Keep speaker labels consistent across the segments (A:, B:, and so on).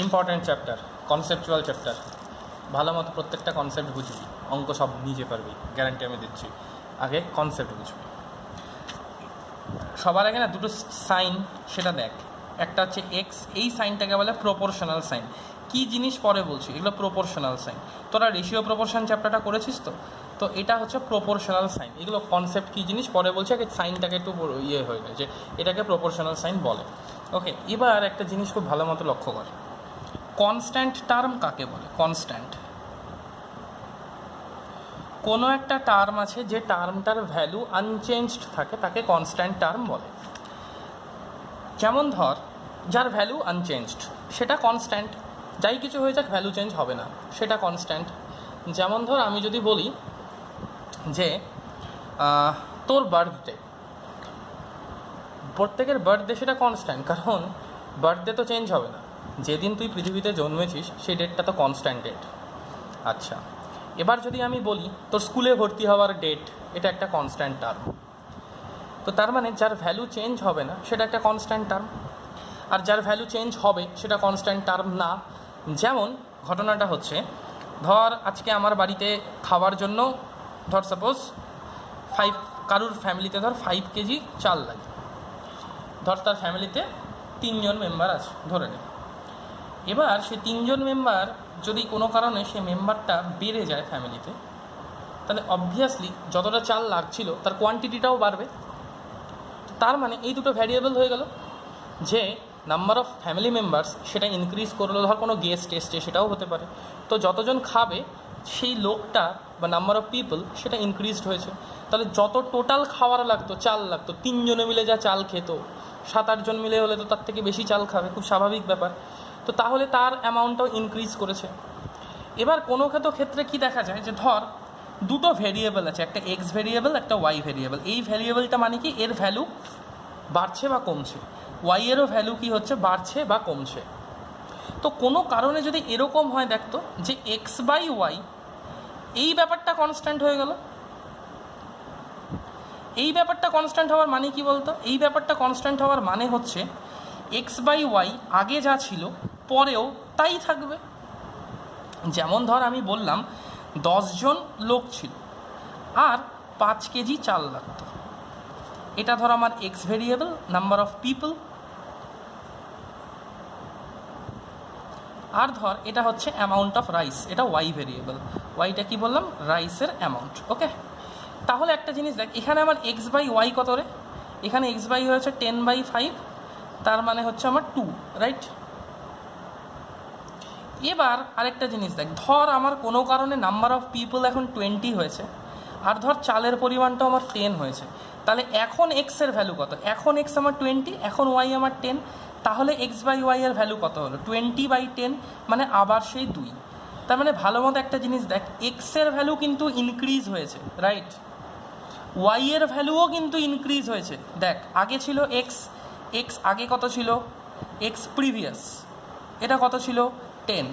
A: Important chapter, conceptual chapter, ভালো মতো প্রত্যেকটা কনসেপ্ট বুঝবি, অঙ্ক সব নিজে পারবি, গ্যারান্টি আমি দিচ্ছি। আগে কনসেপ্ট বুঝবি। সবার আগে না দুটো সাইন সেটা দেখ। একটা হচ্ছে এক্স, এই সাইনটাকে বলে প্রপোর্শনাল সাইন। কী জিনিস পরে বলছি, এগুলো প্রপোর্শনাল সাইন। তোরা রেশিও প্রপোর্শন চ্যাপ্টারটা করেছিস তো? তো এটা হচ্ছে প্রপোর্শনাল সাইন। এগুলো কনসেপ্ট কী জিনিস পরে বলছি, আগে সাইনটাকে একটু ইয়ে হয়ে যায় যে এটাকে প্রপোর্শনাল সাইন বলে। ওকে, এবার একটা জিনিস খুব ভালো মতো লক্ষ্য কর, কনস্ট্যান্ট টার্ম কাকে বলে? কনস্ট্যান্ট কোনো একটা টার্ম আছে যে টার্মটার ভ্যালু আনচেঞ্জড থাকে, তাকে কনস্ট্যান্ট টার্ম বলে। যেমন ধর, যার ভ্যালু আনচেঞ্জড সেটা কনস্ট্যান্ট, যাই কিছু হয়ে যাক ভ্যালু চেঞ্জ হবে না, সেটা কনস্ট্যান্ট। যেমন ধর আমি যদি বলি যে তোর বার্থডে, প্রত্যেকের বার্থডে সেটা কনস্ট্যান্ট, কারণ বার্থডে তো চেঞ্জ হবে না, যেদিন তুই পৃথিবীতে জন্মেছিস সেই ডেটটা তো কনস্ট্যান্ট ডেট। আচ্ছা, এবার যদি আমি বলি তোর স্কুলে ভর্তি হওয়ার ডেট, এটা একটা কনস্ট্যান্ট টার্ম। তো তার মানে যার ভ্যালু চেঞ্জ হবে না সেটা একটা কনস্ট্যান্ট টার্ম, আর যার ভ্যালু চেঞ্জ হবে সেটা কনস্ট্যান্ট টার্ম না। যেমন ঘটনাটা হচ্ছে, ধর আজকে আমার বাড়িতে খাওয়ার জন্য ধর সাপোজ কারুর ফ্যামিলিতে ধর 5 কেজি চাল লাগে। ধর তার ফ্যামিলিতে 3 জন মেম্বার আছে ধরে নে। এবার সে 3 জন মেম্বার যদি কোনো কারণে সে মেম্বারটা বেড়ে যায় ফ্যামিলিতে, তাহলে অবভিয়াসলি যতটা চাল লাগছিল তার কোয়ান্টিটিটাও বাড়বে। তার মানে এই দুটো ভ্যারিয়েবল হয়ে গেল, যে নাম্বার অফ ফ্যামিলি মেম্বার্স সেটা ইনক্রিজ করলো, ধর কোনো গেস্ট এসছে সেটাও হতে পারে। তো যতজন খাবে সেই লোকটা বা নাম্বার অফ পিপল সেটা ইনক্রিজড হয়েছে। তাহলে যত টোটাল খাওয়ার লাগতো, চাল লাগতো, 3 জনে মিলে যা চাল খেত, 7-8 জন মিলে হলে তো তার থেকে বেশি চাল খাবে, খুব স্বাভাবিক ব্যাপার। তো তাহলে তার অ্যামাউন্টটাও ইনক্রিজ করেছে। এবার কোনো ক্ষেত্রে কি দেখা যায় যে ধর দুটো ভেরিয়েবল আছে, একটা এক্স ভেরিয়েবল, একটা ওয়াই ভেরিয়েবল। এই ভ্যারিয়েবলটা মানে কি, এর ভ্যালু বাড়ছে বা কমছে, ওয়াই এরও ভ্যালু কি হচ্ছে, বাড়ছে বা কমছে। তো কোনো কারণে যদি এরকম হয়, দেখতো যে এক্স বাই ওয়াই এই ব্যাপারটা কনস্ট্যান্ট হয়ে গেল। এই ব্যাপারটা কনস্ট্যান্ট হওয়ার মানে কি বলতো? এই ব্যাপারটা কনস্ট্যান্ট হওয়ার মানে হচ্ছে এক্স বাই ওয়াই আগে যা ছিল পরেও তাই থাকবে। যেমন ধর আমি বললাম 10 জন লোক ছিল আর 5 কেজি চাল লাগতো, এটা ধর আমার X variable, number of people. আর ধর এটা হচ্ছে অ্যামাউন্ট অফ রাইস, এটা ওয়াই ভেরিয়েবল। ওয়াইটা কি বললাম, রাইসের অ্যামাউন্ট। ওকে, তাহলে একটা জিনিস দেখ, এখানে আমার এক্স বাই ওয়াই কত রে? এখানে এক্স বাই হয়েছে 10/5, তার মানে হচ্ছে আমার 2, রাইট? এবার আরেকটা জিনিস দেখ, ধর আমার কোনো কারণে নাম্বার অফ পিপল এখন 20 হয়েছে, আর ধর চালের পরিমাণটাও আমার 10 হয়েছে। তাহলে এখন এক্সের ভ্যালু কত? এখন এক্স আমার 20, এখন ওয়াই আমার 10। তাহলে এক্স বাই ওয়াই এর ভ্যালু কত হলো? 20/10, মানে আবার সেই 2। তার মানে ভালো মতো একটা জিনিস দেখ, এক্সের ভ্যালু কিন্তু ইনক্রিজ হয়েছে, রাইট? ওয়াই এর ভ্যালুও কিন্তু ইনক্রিজ হয়েছে। দেখ, আগে ছিল এক্স, এক্স আগে কত ছিল? এক্স প্রিভিয়াস, এটা কত ছিল? 10।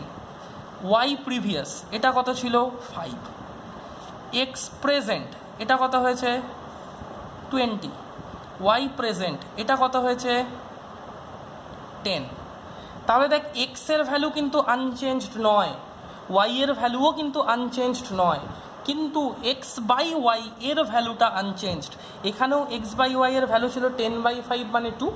A: ওয়াই প্রিভিয়াস, এটা কত ছিল? 5। এক্স প্রেজেন্ট, এটা কত হয়েছে? 20। ওয়াই প্রেজেন্ট, এটা কত হয়েছে? 10। তাহলে দেখ, এক্সের ভ্যালু কিন্তু আনচেঞ্জড নয়, ওয়াই এর ভ্যালুও কিন্তু আনচেঞ্জড নয়, কিন্তু এক্স বাই ওয়াই এর ভ্যালুটা আনচেঞ্জড। এখানেও এক্স বাই ওয়াই এর ভ্যালু ছিল 10/5 মানে 2,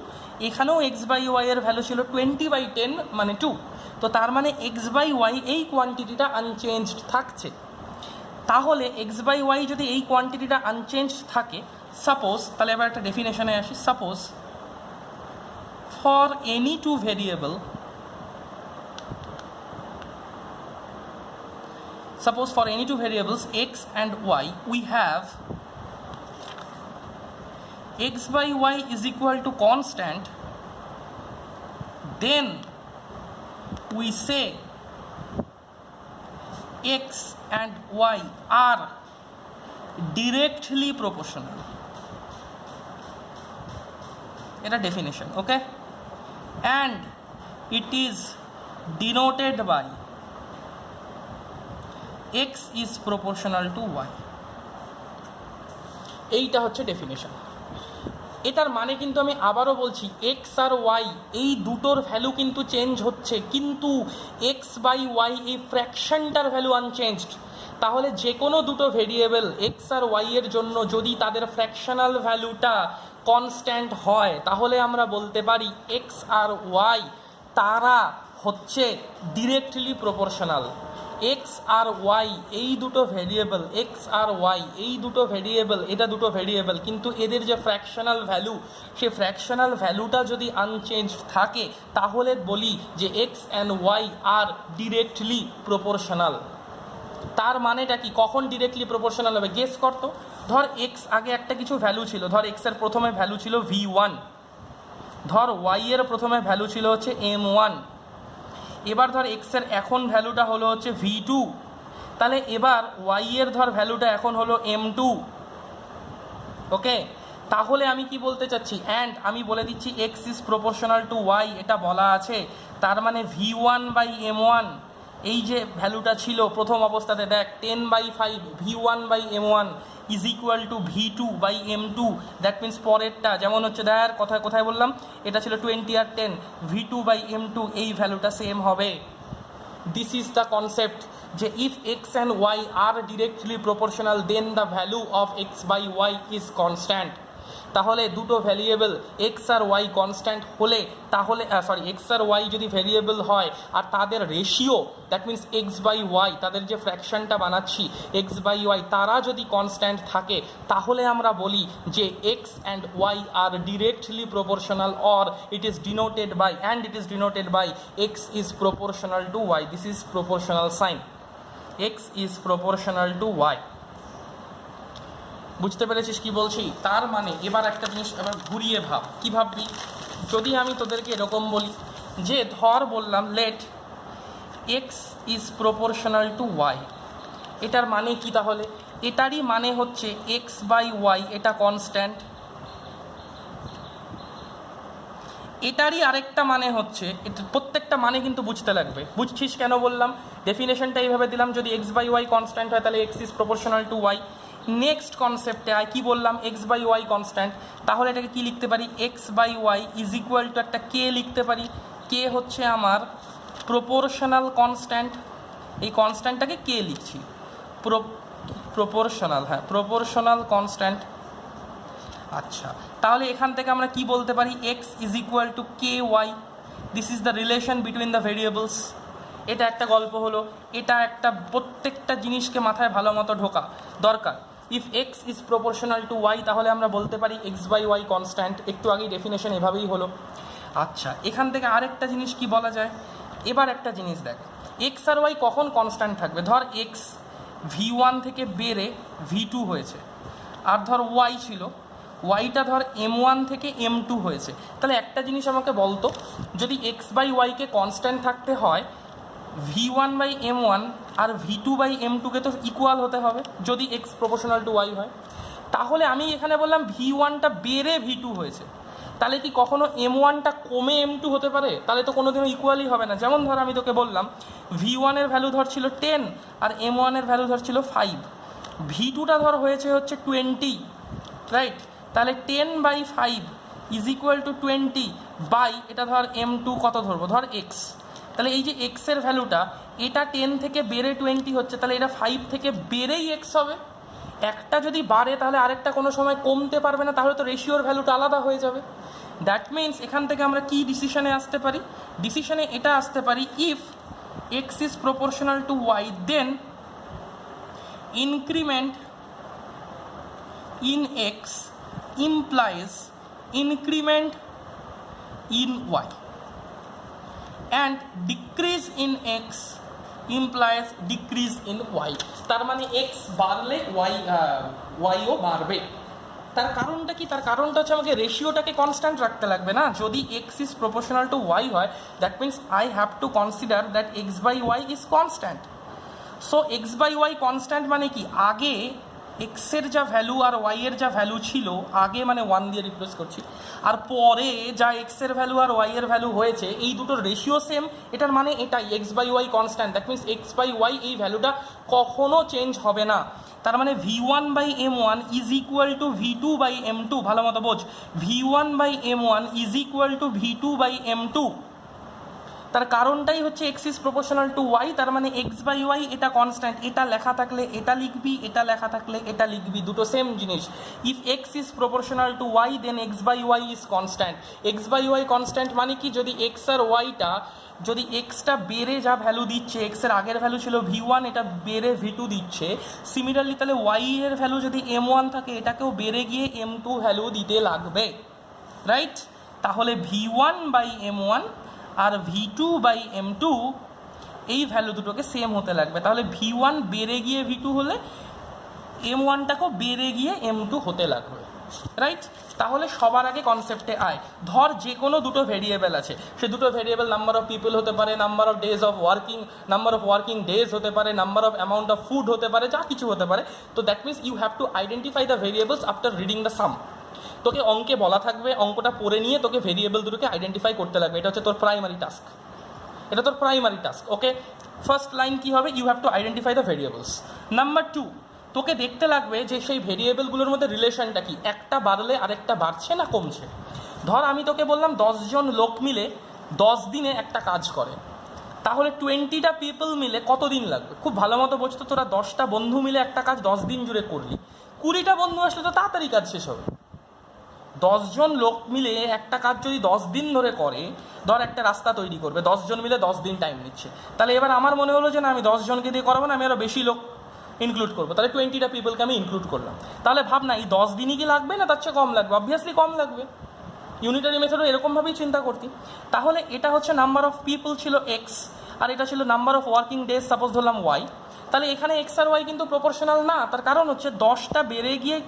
A: এখানেও এক্স বাই ওয়াই এর ভ্যালু ছিল 20/10 মানে 2। তো তার মানে এক্স বাই ওয়াই এই কোয়ান্টিটিটা আনচেঞ্জড থাকছে। তাহলে এক্স বাই ওয়াই যদি এই কোয়ান্টিটিটা আনচেঞ্জড থাকে, সাপোজ, তাহলে এবার একটা ডেফিনেশনে আসি, suppose for any two variable, suppose for any two variables x and y, we have x by y is equal to constant, then we say x and y are directly proportional. এটা definition, okay? And it is denoted by x is proportional to y. এইটা হচ্ছে definition. এটার মানে কিন্তু আমি আবারও বলছি x আর ওয়াই এই দুটোর ভ্যালু কিন্তু চেঞ্জ হচ্ছে, কিন্তু এক্স বাই ওয়াই এই ফ্র্যাকশনটার ভ্যালু আনচেঞ্জড। তাহলে যে কোনো দুটো ভেরিয়েবল এক্স আর ওয়াই এর জন্য যদি তাদের ফ্র্যাকশনাল ভ্যালুটা কনস্ট্যান্ট হয় তাহলে আমরা বলতে পারি এক্স আর ওয়াই তারা হচ্ছে ডিরেক্টলি প্রপোর্শনাল। এক্স আর ওয়াই এই দুটো ভেরিয়েবল, এক্স আর ওয়াই এই দুটো ভেরিয়েবল, এটা দুটো ভেরিয়েবল, কিন্তু এদের যে ফ্র্যাকশনাল ভ্যালু সে ফ্র্যাকশনাল ভ্যালুটা যদি আনচেঞ্জ থাকে তাহলে বলি যে x and y are directly proportional. তার মানেটা কি, কখন ডিরেক্টলি প্রপোর্শনাল হবে গেস করতো। ধর এক্স আগে একটা কিছু ভ্যালু ছিল, ধর এক্সের প্রথমে ভ্যালু ছিল v1, ধর ওয়াই এর প্রথমে ভ্যালু ছিল হচ্ছে m1, এবার ধর এক্সের এখন ভ্যালুটা হলো হচ্ছে v2, তাহলে এবার ওয়াই এর ধর ভ্যালুটা এখন হলো m2। ওকে, তাহলে আমি কি বলতে চাচ্ছি, অ্যান্ড আমি বলে দিচ্ছি x is proportional to Y, এটা বলা আছে, তার মানে v1/m1 এই যে ভ্যালুটা ছিল প্রথম অবস্থাতে, দেখ 10/5 v1/m1 is equal two v2/m2, that means পরেরটা যেমন হচ্ছে দেখ কোথায় কোথায় বললাম এটা ছিল 20 আর 10, v2/m2 এই ভ্যালুটা সেম হবে। দিস ইজ দ্য কনসেপ্ট যে if x and y are directly proportional then the value of x by y is constant. তাহলে দুটো ভ্যারিয়েবল এক্স আর ওয়াই কনস্ট্যান্ট হলে তাহলে এক্স আর ওয়াই যদি ভ্যারিয়েবল হয় আর তাদের ratio that means x by y, তাদের যে ফ্র্যাকশনটা বানাচ্ছি এক্স বাই ওয়াই, তারা যদি কনস্ট্যান্ট থাকে তাহলে আমরা বলি যে x and y are directly proportional, or it is denoted by x is proportional to y. This is proportional sign, x is proportional to y. বুঝতে পেরেছিস কি বলছি? তার মানে এবার একটা জিনিস এবার ঘুরিয়ে ভাব, কী ভাববি, যদি আমি তোদেরকে এরকম বলি যে ধর বললাম let x is proportional to y, এটার মানে কি, তাহলে এটারই মানে হচ্ছে এক্স বাই ওয়াই এটা কনস্ট্যান্ট, এটারই আরেকটা মানে হচ্ছে, এটা প্রত্যেকটা মানে কিন্তু বুঝতে লাগবে। বুঝছিস কেন বললাম? ডেফিনেশনটা এইভাবে দিলাম, যদি এক্স বাই ওয়াই কনস্ট্যান্ট হয় তাহলে X is proportional to Y. Next কনসেপ্টে আয়, কী বললাম, এক্স বাই ওয়াই কনস্ট্যান্ট, তাহলে এটাকে কী লিখতে পারি, x by y is equal to একটা কে লিখতে পারি, কে হচ্ছে আমার প্রপোর্শনাল কনস্ট্যান্ট, এই কনস্ট্যান্টটাকে কে লিখছি, প্রপোর্শনাল, হ্যাঁ প্রপোর্শনাল কনস্ট্যান্ট। আচ্ছা, তাহলে এখান থেকে আমরা কি বলতে পারি, x is equal to k y, this is the relation between the variables. এটা একটা গল্প হলো, এটা একটা প্রত্যেকটা জিনিসকে মাথায় ভালো মতো ঢোকা দরকার। If x is proportional to y তাহলে আমরা বলতে পারি এক্স বাই ওয়াই কনস্ট্যান্ট, একটু আগেই ডেফিনেশন এভাবেই হলো। আচ্ছা, এখান থেকে আরেকটা জিনিস কি বলা যায়, এবার একটা জিনিস দেখ, এক্স আর ওয়াই কখন কনস্ট্যান্ট থাকবে, ধর এক্স v1 থেকে বেড়ে v2 হয়েছে, আর ধর ওয়াই ছিল, ওয়াইটা ধর m1 থেকে m2 হয়েছে, তাহলে একটা জিনিস আমাকে বলতো, যদি এক্স বাই ওয়াইকে কনস্ট্যান্ট থাকতে হয় v1/m1 আর v2/m2কে তো ইকুয়াল হতে হবে যদি এক্স প্রপোর্শনাল টু ওয়াই হয়। তাহলে আমি এখানে বললাম v1টা বেড়ে v2 হয়েছে, তাহলে কি কখনো m1টা কমে m2 হতে পারে? তাহলে তো কোনোদিনও ইকুয়ালই হবে না। যেমন ধর আমি তোকে বললাম v1 এর ভ্যালু ধর ছিল 10 আর m1 এর ভ্যালু ধর ছিল 5, v2টা ধর হয়েছে হচ্ছে 20, রাইট? তাহলে 10/5 ইজ ইকুয়াল টু 20 বাই এটা ধর m2 কত ধরবো, ধর এক্স, তাহলে এই যে এক্সের ভ্যালুটা এটা 10 থেকে বেড়ে 20 হচ্ছে, তাহলে এটা 5 থেকে বেড়েই এক্স হবে। একটা যদি বাড়ে তাহলে আরেকটা কোনো সময় কমতে পারবে না, তাহলে তো রেশিওর ভ্যালুটা আলাদা হয়ে যাবে। দ্যাট মিনস এখান থেকে আমরা কি ডিসিশনে আসতে পারি, ডিসিশনে এটা আসতে পারি, if x is proportional to y then increment in x implies increment in y, and decrease in x implies decrease in y। তার মানে x বাড়লে yও বাড়বে। তার কারণটা কি? তার কারণটা হচ্ছে আমাকে রেশিওটাকে কনস্ট্যান্ট রাখতে লাগবে না। যদি x is proportional to y হয়, that means I have two consider that x by y is constant। So x by y constant মানে কি, আগে এক্সের যা ভ্যালু আর ওয়াইয়ের যা ভ্যালু ছিল, আগে মানে 1 দিয়ে রিপ্লেস করছি, আর পরে যা এক্সের ভ্যালু আর ওয়াইয়ের ভ্যালু হয়েছে এই দুটোর রেশিও সেম, এটার মানে এটাই x by y constant, that means x by y এই ভ্যালুটা কখনো চেঞ্জ হবে না। তার মানে v1/m1 is equal two v2/m2, ভালো মতো বোঝ, v1/m1 is equal two v2/m2। তার কারণটাই হচ্ছে x is proportional to y, তার মানে x/y এটা কনস্ট্যান্ট, এটা লেখা থাকলে এটা লিখবি, এটা লেখা থাকলে এটা লিখবি, দুটো সেম জিনিস। If x is proportional to y then x/y is constant. x/y constant মানে কি, যদি x আর yটা, যদি এক্সটা বেড়ে যা ভ্যালু দিচ্ছে, এক্সের আগের ভ্যালু ছিল v1, এটা বেড়ে v2 দিচ্ছে, সিমিলারলি তাহলে y এর ভ্যালু যদি m1 থাকে এটাকেও বেড়ে গিয়ে m2 ভ্যালু দিতে লাগবে, রাইট? তাহলে v1/m1 আর v2/m2 এই ভ্যালু দুটোকে সেম হতে লাগবে। তাহলে v1 বেড়ে গিয়ে v2 হলে m1টাকেও বেড়ে গিয়ে m2 হতে লাগবে, রাইট? তাহলে সবার আগে কনসেপ্টে আয়, ধর যে কোনো দুটো ভেরিয়েবল আছে, সে দুটো ভেরিয়েবল নাম্বার অফ পিপল হতে পারে, number of days of working, number of working days হতে পারে, number of amount of food হতে পারে, যা কিছু হতে পারে। তো that means you have to identify the variables after reading the sum. তোকে অঙ্কে বলা থাকবে, অঙ্কটা পড়ে নিয়ে তোকে ভেরিয়েবল দুটোকে আইডেন্টিফাই করতে লাগবে, এটা হচ্ছে তোর প্রাইমারি টাস্ক, এটা তোর primary task. Okay, first line কী হবে, you have to identify the variables. Number 2, তোকে দেখতে লাগবে যে সেই ভেরিয়েবলগুলোর মধ্যে রিলেশনটা কি, একটা বাড়লে আরেকটা বাড়ছে না কমছে। ধর আমি তোকে বললাম 10 জন লোক মিলে 10 দিনে একটা কাজ করে, তাহলে 20টা পিপল মিলে কত দিন লাগবে? খুব ভালো মতো বুঝতো, তোরা 10টা বন্ধু মিলে একটা কাজ 10 দিন জুড়ে করলি, 20টা বন্ধু আসলে তো তাড়াতাড়ি কাজ শেষ হবে। 10 জন লোক মিলে একটা কাজ যদি 10 দিন ধরে করে, ধর একটা রাস্তা তৈরি করবে, 10 জন মিলে 10 দিন টাইম নিচ্ছে, তাহলে এবার আমার মনে হলো যে না, আমি 10 জনকে দিয়ে করাবো না, আমি আরও বেশি লোক ইনক্লুড করবো, তাহলে 20টা পিপলকে আমি ইনক্লুড করলাম। তাহলে ভাব না, এই 10 দিনই কি লাগবে না তার চেয়ে কম লাগবে? অবভিয়াসলি কম লাগবে। ইউনিটারি মেথডও এরকমভাবেই চিন্তা করতি। তাহলে এটা হচ্ছে নাম্বার অফ পিপল ছিল এক্স, আর এটা ছিল number of working days, suppose ধরলাম ওয়াই। তাহলে এখানে এক্স আর ওয়াই কিন্তু প্রপোর্শনাল না, তার কারণ হচ্ছে 10টা বেড়ে গিয়ে,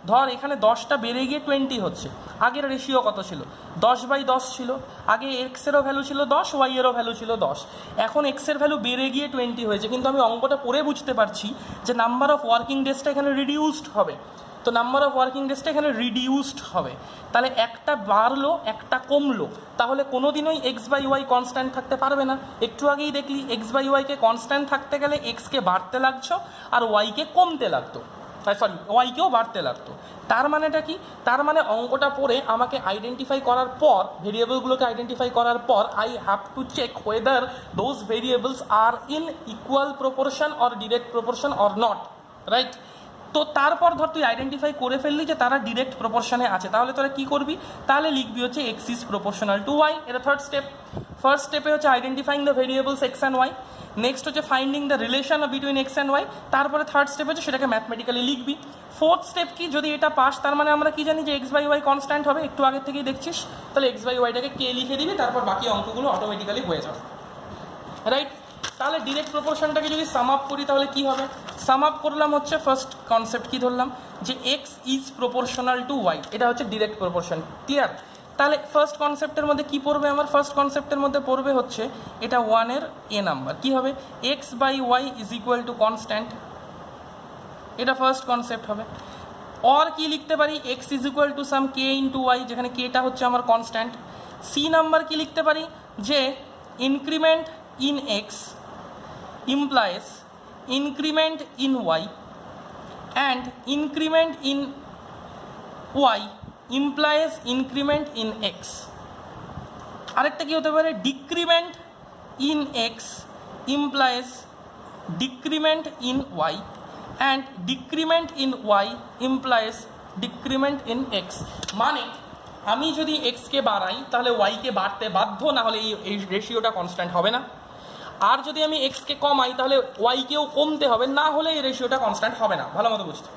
A: ধর এখানে 10টা বেড়ে গিয়ে 20 হচ্ছে। আগের রেশিও কত ছিল? 10/10 ছিল। আগে এক্সেরও ভ্যালু ছিল 10, ওয়াইয়েরও ভ্যালু ছিল 10। এখন এক্সের ভ্যালু বেড়ে গিয়ে 20 হয়েছে, কিন্তু আমি অঙ্কটা পড়ে বুঝতে পারছি যে নাম্বার অফ ওয়ার্কিং ডেজটা এখানে রিডিউসড হবে। তো নাম্বার অফ ওয়ার্কিং ডেজটা এখানে রিডিউসড হবে, তাহলে একটা বাড়লো একটা কমলো, তাহলে কোনো দিনই x/y কনস্ট্যান্ট থাকতে পারবে না। একটু আগেই দেখলি x/yকে কনস্ট্যান্ট থাকতে গেলে এক্সকে বাড়তে লাগছো আর ওয়াইকে কমতে লাগতো, সরি ওয়াইকেও বাড়তে লাগতো। তার মানেটা কি? তার মানে অঙ্কটা পড়ে আমাকে আইডেন্টিফাই করার পর, ভেরিয়েবলগুলোকে আইডেন্টিফাই করার পর, I have to check whether those variables are in equal proportion or direct proportion or not, right? তো তারপর ধর তুই আইডেন্টিফাই করে ফেললি যে তারা ডিরেক্ট প্রপোর্শনে আছে, তাহলে তোরা কী করবি? তাহলে লিখবি হচ্ছে X is proportional to Y, এটা থার্ড স্টেপ। ফার্স্ট স্টেপে হচ্ছে identifying the variables X and Y, next হচ্ছে finding the relation between X and Y, তারপরে থার্ড স্টেপ হচ্ছে সেটাকে ম্যাথমেটিক্যালি লিখবি। ফোর্থ স্টেপ কি? যদি এটা পাস, তার মানে আমরা কি জানি যে x/y কনস্ট্যান্ট হবে, একটু আগে থেকেই দেখছিস, তাহলে x/yটাকে কে লিখে দিবি, তারপর বাকি অঙ্কগুলো অটোমেটিক্যালি হয়ে যাবে, রাইট? তাহলে ডিরেক্ট প্রপোর্শনটাকে যদি সাম আপ করি তাহলে কি হবে? সাম আপ করলাম হচ্ছে ফার্স্ট কনসেপ্ট কি ধরলাম, যে x is proportional to Y, এটা হচ্ছে ডিরেক্ট প্রপোর্শন, ক্লিয়ার? তাহলে ফার্স্ট কনসেপ্টের মধ্যে কি পড়বে আমার? ফার্স্ট কনসেপ্টের মধ্যে পড়বে হচ্ছে এটা 1-এর এ নাম্বার, কী হবে? x/y is equal to constant, এটা ফার্স্ট কনসেপ্ট হবে। অর কি লিখতে পারি? X is equal to some k into y, যেখানে কেটা হচ্ছে আমার কনস্ট্যান্ট। সি নাম্বার কি লিখতে পারি? যে increment in x implies increment in y and increment in y implies increment in x. আরেকটা কি হতে পারে? decrement in x implies decrement in y and decrement in y implies decrement in x. মানে আমি যদি x কে বাড়াই তাহলে y কে বাড়তে বাধ্য, না হলে এই রেশিওটা কনস্ট্যান্ট হবে না। আর যদি আমি এক্সকে কমাই তাহলে ওয়াইকেও কমতে হবে, না হলে এই রেশিওটা কনস্ট্যান্ট হবে না, ভালো মতো বুঝতে।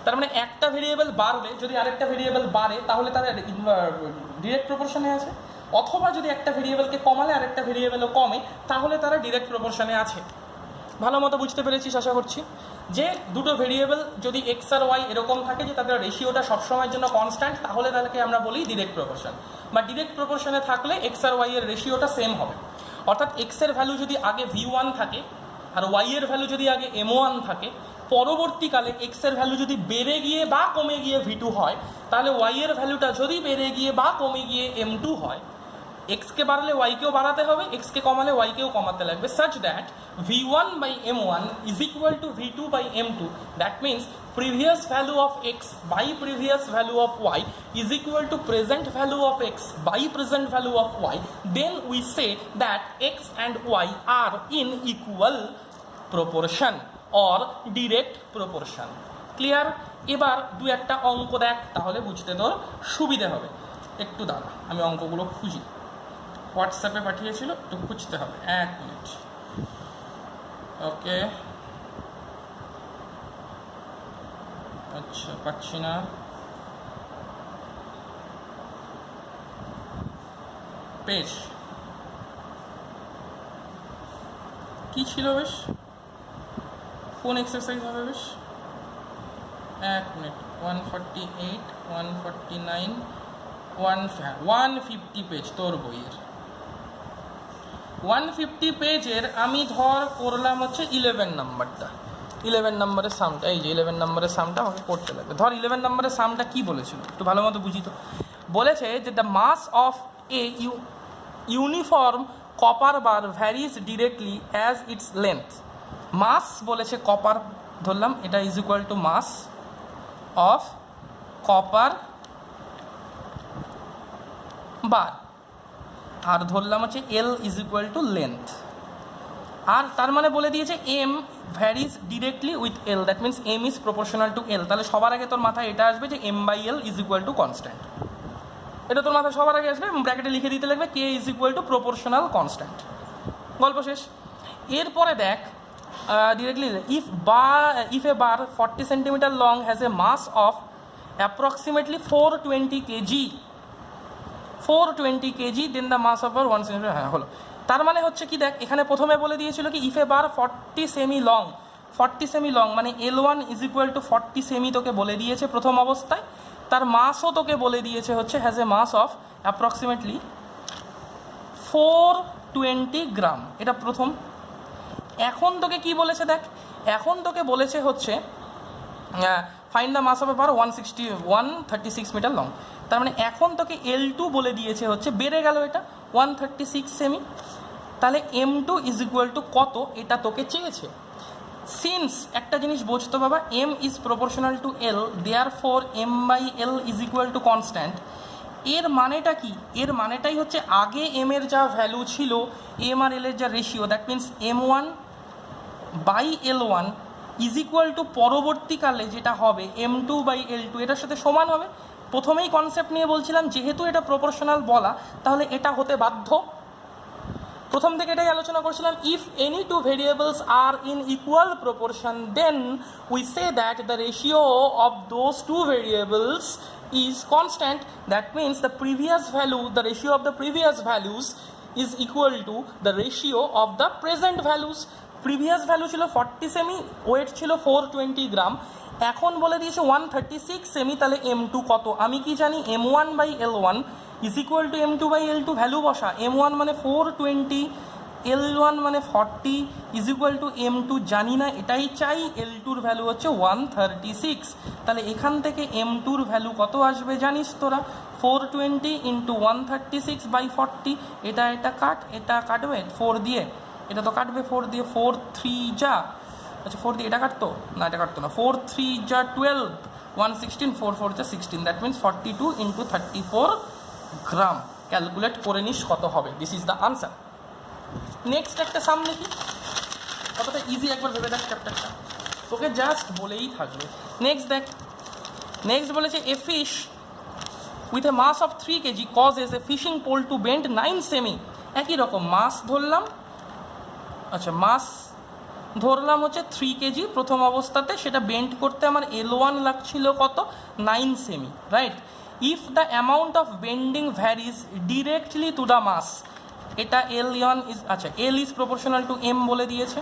A: তার মানে একটা ভেরিয়েবল বাড়লে যদি আরেকটা ভেরিয়েবল বাড়ে তাহলে তারা ডিরেক্ট প্রপোর্শনে আছে, অথবা যদি একটা ভেরিয়েবলকে কমালে আরেকটা ভেরিয়েবলও কমে তাহলে তারা ডিরেক্ট প্রপোর্শনে আছে। ভালো মতো বুঝতে পেরেছিস আশা করছি, যে দুটো ভেরিয়েবল যদি এক্স আর ওয়াই এরকম থাকে যে তাদের রেশিওটা সবসময়ের জন্য কনস্ট্যান্ট, তাহলে তাদেরকে আমরা বলি ডিরেক্ট প্রপোর্শন। বা ডিরেক্ট প্রপোর্শনে থাকলে এক্স আর ওয়াই এর রেশিওটা সেম হবে, অর্থাৎ এক্সের ভ্যালু যদি আগে v1 থাকে আর ওয়াইয়ের ভ্যালু যদি আগে m1 থাকে, পরবর্তীকালে এক্সের ভ্যালু যদি বেড়ে গিয়ে বা কমে গিয়ে v2 হয়, তাহলে ওয়াইয়ের ভ্যালুটা যদি বেড়ে গিয়ে বা কমে গিয়ে m2 হয়, এক্সকে বাড়ালে ওয়াইকেও বাড়াতে হবে, এক্সকে কমালে ওয়াইকেও কমাতে লাগবে, such that v1 by m1 is equal to v2 by m2. That means previous value of x by previous value of y is equal to present value of x by present value of y. Then we say that x and y are in equal proportion or direct proportion. Clear? এবার দু একটা অঙ্ক দেখ, তাহলে বুঝতে তোর সুবিধে হবে। একটু দাঁড়া, আমি অঙ্কগুলো খুঁজি। হোয়াটসঅ্যাপে পাঠিয়েছিল, একটু খুঁজতে হবে, 1 মিনিট। ওকে, আচ্ছা পাচ্ছি না। পেজ কি ছিল বেশ, কোন এক্সারসাইজ হবে বেশ? 1 মিনিট। 148, 149, 150 পেজ তোর বইয়ের। 150 পেজের আমি ধর করলাম হচ্ছে 11 নাম্বারটা। 11 নম্বরের সামটা, এই যে 11 নম্বরের সামটা আমাকে করতে লাগবে। ধর 11 নম্বরের সামটা কি বলেছিল একটু ভালো মতো বুঝি তো। বলেছে যে the mass of a uniform copper bar varies directly as its length. Mass বলেছে কপার, ধরলাম এটা is equal to mass of copper bar, আর ধরলাম হচ্ছে L is equal to length. আর তার মানে বলে দিয়েছে M varies directly with L, that means M is proportional to L. তাহলে সবার আগে তোর মাথায় এটা আসবে যে M by L is equal to constant. এটা তোর মাথায় সবার আগে আসবে, ব্র্যাকেটে লিখে দিতে লাগবে K is equal to proportional constant. গল্প শেষ। এরপরে দেখ directly, if a bar 40 centimetre long has a mass of approximately 420 KG, 420 KG, then the mass of 1 centimetre. হ্যাঁ হলো। তার মানে হচ্ছে কি দেখ, এখানে প্রথমে বলে দিয়েছিল কি if a bar 40 semi long, 40 semi long মানে L1 is equal two 40 semi তোকে বলে দিয়েছে প্রথম অবস্থায়। তার মাসও তোকে বলে দিয়েছে হচ্ছে has a mass of approximately 420 gram, এটা প্রথম। এখন তোকে কি বলেছে দেখ, এখন তোকে বলেছে হচ্ছে find the mass of a bar 136 metre long. তার মানে এখন তোকে L2 বলে দিয়েছে হচ্ছে, বেড়ে গেল এটা 136 সেমি। তাহলে M2 ইজ ইকুয়াল টু কত এটা তোকে চেয়েছে। সিন্স একটা জিনিস বুঝতো বাবা, M is proportional to L, therefore M by L is equal to constant. এর মানেটা কি? এর মানেটাই হচ্ছে আগে M এর যা ভ্যালু ছিল, M আর L এর যা ratio, that means M1 by L1 is equal to পরবর্তীকালে যেটা হবে M2 বাই L2 এটার সাথে সমান হবে। প্রথমেই কনসেপ্ট নিয়ে বলছিলাম যেহেতু এটা প্রপোর্শনাল বলা, তাহলে এটা হতে বাধ্য। প্রথম থেকে এটাই আলোচনা করছিলাম, if any two variables are in equal proportion then we say that the ratio of those two variables is constant. That means the previous value, the ratio of the previous values is equal to the ratio of the present values. Previous value ছিল 40 semi, wait ছিল 420 গ্রাম, এখন বলে দিয়েছে 136 semi. তাহলে M2 কত? আমি কি জানি M1 by L1 is equal to M2 by L2, value বসা। M1 মানে 420, L1 মানে 40 ইজ ইকুয়াল টু M2 জানি না, এটাই চাই। L2-র ভ্যালু হচ্ছে 136। তাহলে এখান থেকে M2-র ভ্যালু কত আসবে জানিস তোরা? 420 ইন্টু 136 বাই 40। এটা কাট, এটা কাটবে 4 দিয়ে, এটা তো কাটবে 4 দিয়ে। 4 3 যা, আচ্ছা 4 দিয়ে এটা কাটতো না, এটা কাটতো না। 4 3 যা 12, 116, 4 4 যা 16, that means 42 into 34 gram. Calculate করে নিস কত হবে। This is the answer. Next একটা সামনে কি কতটা ইজি, একবার ভেবে দেখ চ্যাপ্টারটা, তোকে জাস্ট বলেই থাকবে। নেক্সট দেখ, নেক্সট বলেছে a fish with a mass of 3 kg causes a fishing pole to bend 9 cm. একই রকম মাস ধরলাম, আচ্ছা মাস ধরলাম হচ্ছে 3 কেজি প্রথম অবস্থাতে, সেটা বেন্ড করতে আমার L1 লাগছিল কত? 9 সেমি, right. If the amount of bending varies directly to the mass, এটা L1 ইজ, আচ্ছা L is proportional to M বলে দিয়েছে,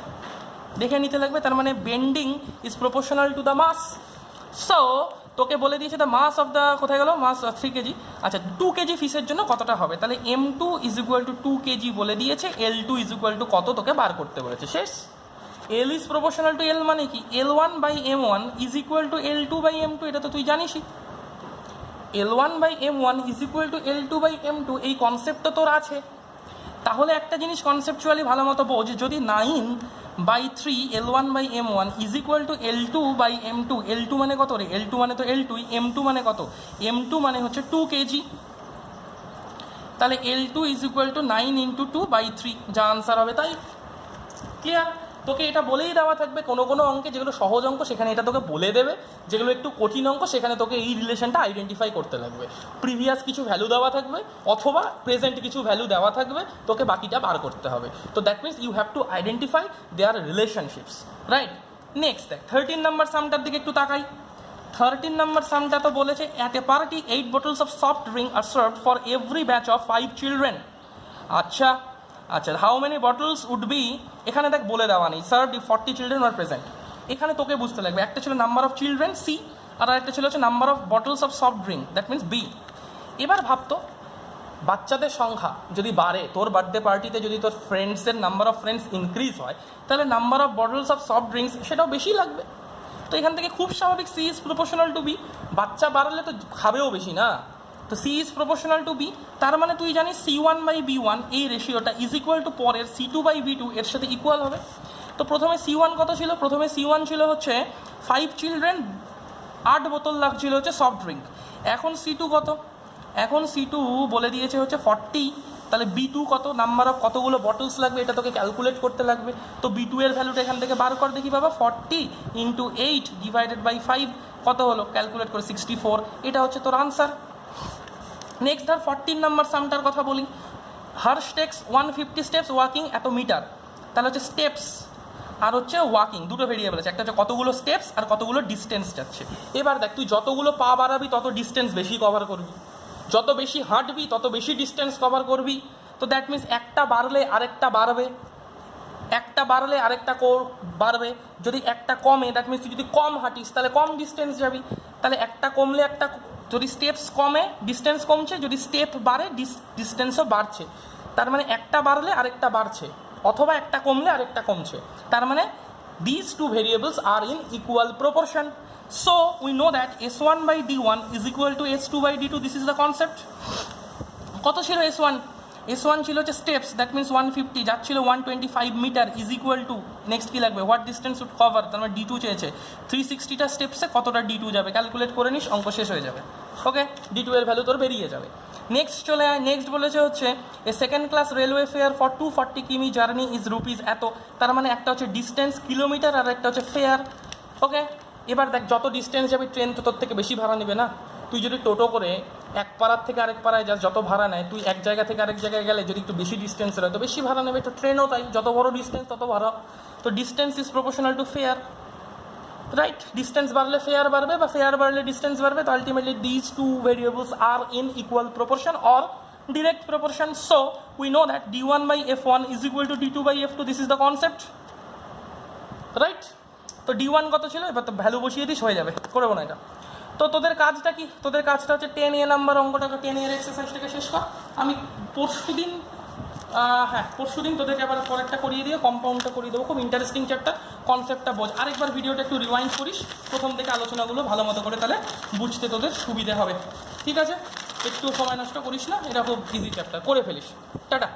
A: দেখে নিতে লাগবে। তার মানে bending is proportional to the mass. So তোকে বলে দিয়েছে দ্য মাস অফ দ্য, কোথায় গেল মাস? 3 কেজি। আচ্ছা 2 কেজি ফিশের জন্য কতটা হবে? তাহলে M2 is equal two 2 KG বলে দিয়েছে, L2 ইজ ইকুয়াল টু কত তোকে বার করতে বলেছে। শেষ। L is proportional to L মানে কি? L1 by M1 is equal to L2 by M2, এটা তো তুই জানিসই। L1/m1 is equal two L2/m2, এই কনসেপ্টটা তোর আছে। তাহলে একটা জিনিস কনসেপচুয়ালি ভালো মতো বোঝ, যদি 9/3 L1/m1 is equal two L2/m2, L2 মানে কত রে, L2 মানে তো L2, M2 মানে কত, M2 মানে হচ্ছে 2 kg, তাহলে L2 ইজ ইকুয়াল টু 9 × 2/3, যা আনসার হবে তাই। ক্লিয়ার? তোকে এটা বলেই দেওয়া থাকবে, কোনো কোনো অঙ্কে যেগুলো সহজ অঙ্ক সেখানে এটা তোকে বলে দেবে, যেগুলো একটু কঠিন অঙ্ক সেখানে তোকে এই রিলেশনটা আইডেন্টিফাই করতে লাগবে। প্রিভিয়াস কিছু ভ্যালু দেওয়া থাকবে অথবা প্রেজেন্ট কিছু ভ্যালু দেওয়া থাকবে, তোকে বাকিটা বার করতে হবে। তো that means you have to identify their relationships, right? Next দেখ 13 নাম্বার সামটার দিকে একটু তাকাই। 13 নাম্বার সামটা তো বলেছে at a party 8 bottles of soft drink are served for every batch of 5 children. আচ্ছা, how many bottles would be, এখানে দেখ বলে দেওয়া নেই, served if 40 children are present. এখানে তোকে বুঝতে লাগবে, একটা ছিল নাম্বার অফ চিলড্রেন সি, আর আরেকটা ছিল হচ্ছে number of bottles of soft drink, that means B. এবার ভাবতো বাচ্চাদের সংখ্যা যদি বাড়ে, তোর বার্থডে পার্টিতে যদি তোর ফ্রেন্ডসের নাম্বার অফ ফ্রেন্ডস ইনক্রিজ হয়, তাহলে number of bottles of soft drinks সেটাও বেশি লাগবে। তো এখান থেকে খুব স্বাভাবিক c is proportional to b, বাচ্চা বাড়ালে তো খাবেও বেশি না, তো c is proportional to b. তার মানে তুই জানিস C1/B1 এই রেশিওটা ইজ ইকুয়াল টু পরের C2/B2 এর সাথে ইকুয়াল হবে। তো প্রথমে C1 কত ছিল, প্রথমে C1 ছিল হচ্ছে 5 চিলড্রেন, 8 বোতল লাগছিল হচ্ছে সফট ড্রিঙ্ক। এখন C2 কত, এখন C2 বলে দিয়েছে হচ্ছে 40, তাহলে B2 কত, নাম্বার অফ কতগুলো বটলস লাগবে এটা তোকে ক্যালকুলেট করতে লাগবে। তো B2 এর ভ্যালুটা এখান থেকে বার কর দেখি বাবা, 40 × 8 ডিভাইডেড বাই 5 কত হলো, ক্যালকুলেট করে 64, এটা হচ্ছে তোর আনসার। নেক্সট ধর 14 নাম্বার সামটার কথা বলি, হার্শ টেক্স 150 স্টেপস ওয়াকিং এত মিটার, তাহলে হচ্ছে স্টেপস আর হচ্ছে ওয়াকিং দুটো ভেরিয়েবল আছে, একটা হচ্ছে কতগুলো স্টেপস আর কতগুলো ডিস্টেন্স যাচ্ছে। এবার দেখ তুই যতগুলো পা বাড়াবি তত ডিস্টেন্স বেশি কভার করবি, যত বেশি হাঁটবি তত বেশি ডিস্টেন্স কভার করবি। তো দ্যাট মিনস একটা বাড়লে আরেকটা বাড়বে, একটা বাড়লে আরেকটা বাড়বে, যদি একটা কমে দ্যাট মিনস তুই যদি কম হাঁটিস তাহলে কম ডিস্টেন্স যাবি, তাহলে একটা কমলে একটা, যদি স্টেপস কমে ডিস্টেন্স কমছে, যদি স্টেপ বাড়ে ডিস্টেন্সও বাড়ছে, তার মানে একটা বাড়লে আরেকটা বাড়ছে অথবা একটা কমলে আরেকটা কমছে, তার মানে these two variables are in equal proportion. So we know that S1/D1 is equal to S2/D2. This is the concept. কত ছিল S1 ছিল হচ্ছে স্টেপস, দ্যাট মিনস 150, যাচ্ছিল 125 metre is equal to, next কী লাগবে, হোয়াট ডিস্টেন্স উড কভার, তার মানে D2 চেয়েছে, 360টা স্টেপসে কতটা D2 যাবে, ক্যালকুলেট করে নিস, অঙ্ক শেষ হয়ে যাবে। ওকে, D2 এর ভ্যালু তোর বেরিয়ে যাবে। নেক্সট চলে আয়, নেক্সট বলেছে হচ্ছে a second class railway fare for 240 কিমি জার্নি ইজ রুপিস এত, তার মানে একটা হচ্ছে ডিস্টেন্স কিলোমিটার আর একটা হচ্ছে ফেয়ার। ওকে, এবার দেখ যত ডিস্টেন্স যাবে ট্রেন তো তোর থেকে বেশি ভাড়া নেবে না, তুই যদি টোটো করে এক পাড়ার থেকে আরেক পাড়ায় যাস যত ভাড়া নেয়, তুই এক জায়গা থেকে আরেক জায়গায় গেলে যদি একটু বেশি ডিস্টেন্সের হয় তো বেশি ভাড়া নেবে, তো ট্রেনও তাই, যত বড় ডিস্টেন্স তত ভাড়া। তো distance is proportional to fare, right? Distance বাড়লে ফেয়ার বাড়বে বা ফেয়ার বাড়লে ডিস্টেন্স বাড়বে, তো ultimately this two variables are in equal proportion or direct proportion. So we know that D1/F1 is equal to D2/F2. This is the concept, right? তো D1 কত ছিল, এবার তো ভ্যালু বসিয়ে দিস, হয়ে যাবে, করবো না এটা। তো তোদের কাজটা কি, তোদের কাজটা হচ্ছে 10A নাম্বার অঙ্কটাকে 10A এর এক্সারসাইজটাকে শেষ কর। আমি পরশুদিন তোদেরকে আবার পরেরটা করিয়ে দিয়ে কম্পাউন্ডটা করিয়ে দেবো, খুব ইন্টারেস্টিং চ্যাপ্টার, কনসেপ্টটা বোঝ। আরেকবার ভিডিওটা একটু রিওয়াইন্ড করিস প্রথম থেকে আলোচনাগুলো ভালো মতো করে, তাহলে বুঝতে তোদের সুবিধে হবে, ঠিক আছে? একটু সময় নষ্ট করিস না, এটা খুব ইজি চ্যাপ্টার, করে ফেলিস। টাটা।